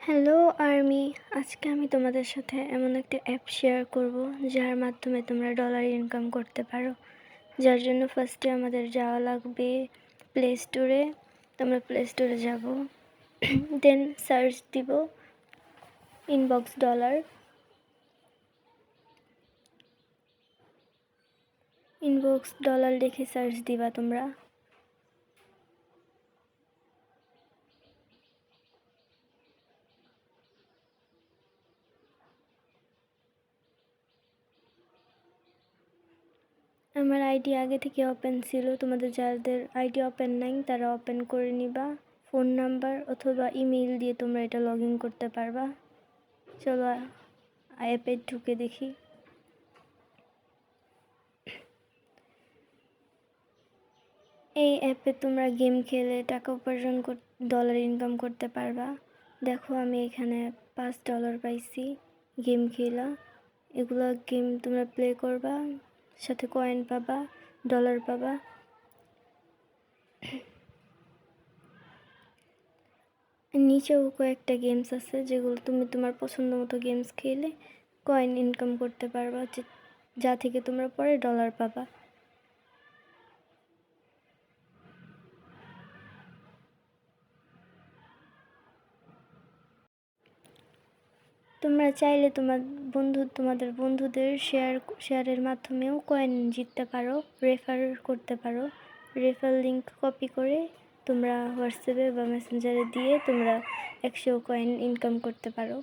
Hello army, আজকে আমি তোমাদের সাথে এমন একটা অ্যাপ শেয়ার করব যার মাধ্যমে তোমরা ডলার ইনকাম করতে পারো। যার জন্য ফার্স্টে আমাদের যাওয়া লাগবে প্লে স্টোরে। তোমরা প্লে স্টোরে যাব, দেন সার্চ দিব ইনবক্স ডলার। ইনবক্স ডলার লিখে সার্চ দিবা তোমরা। আমার আইডি আগে থেকে ওপেন ছিল, তোমাদের যাদের আইডি ওপেন নাই তারা ওপেন করে নিবা। ফোন নাম্বার অথবা ইমেইল দিয়ে তোমরা এটা লগ ইন করতে পারবা। চলো অ্যাপে ঢুকে দেখি। এই অ্যাপে তোমরা গেম খেলে টাকা উপার্জন ডলার ইনকাম করতে পারবা। দেখো আমি এখানে $5 পাইছি গেম খেলা। এগুলো গেম তোমরা প্লে করবা, সাথে কয়েন পাবা, ডলার পাবা। নিচেও কয়েকটা গেমস আছে যেগুলো তুমি তোমার পছন্দ মতো গেমস খেলে কয়েন ইনকাম করতে পারবা, যা থেকে তোমরা পরে ডলার পাবা। তোমরা চাইলে তোমাদের বন্ধুদের শেয়ারের মাধ্যমেও কয়েন জিততে পারো, রেফার করতে পারো। রেফার লিঙ্ক কপি করে তোমরা হোয়াটসঅ্যাপে বা মেসেঞ্জারে দিয়ে তোমরা 100 কয়েন ইনকাম করতে পারো।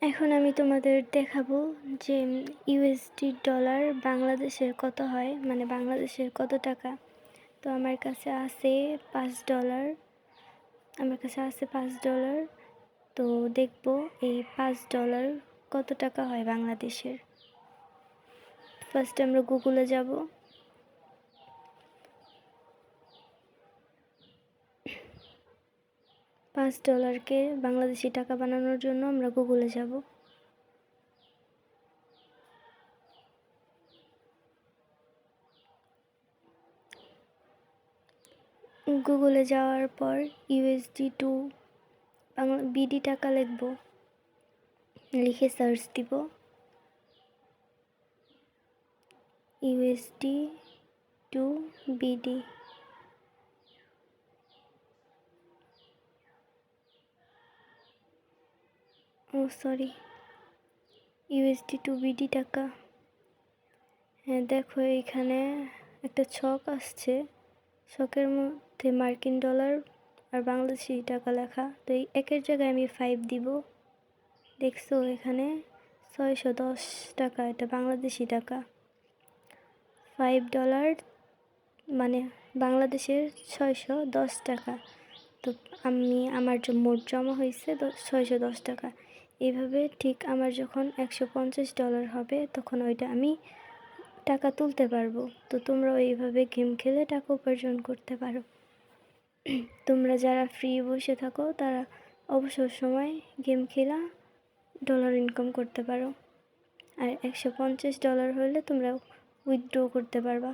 এখন আমি তোমাদের দেখাবো যে ইউএসডি ডলার বাংলাদেশের কত হয়, মানে বাংলাদেশের কত টাকা। তো আমার কাছে আছে $5। তো দেখব এই $5 কত টাকা হয় বাংলাদেশের। ফার্স্ট আমরা গুগলে যাব। $5কে বাংলাদেশি টাকা বানানোর জন্য আমরা গুগলে যাব। গুগলে যাওয়ার পর ইউএসডি টু বিডি টাকা লিখব, লিখে সার্চ দিব USD to BD. USD to BD টাকা। হ্যাঁ দেখো এখানে একটা ছক আসছে, ছকের মধ্যে মার্কিন ডলার আর বাংলাদেশি টাকা লেখা। তো এই একের জায়গায় আমি 5 দিব। দেখছো এখানে 610 টাকা, এটা বাংলাদেশি টাকা। $5 মানে বাংলাদেশের 610 টাকা। তো আমার মোট জমা হয়েছে 610 টাকা। এইভাবে ঠিক আমার যখন $150 হবে তখন ওইটা আমি টাকা তুলতে পারবো। তো তোমরাও এইভাবে গেম খেলে টাকা উপার্জন করতে পারো। তোমরা যারা ফ্রি বসে থাকো তারা অবসর সময় গেম খেলা ডলার ইনকাম করতে পারো। আর $150 হলে তোমরা উইথড্র করতে পারবা।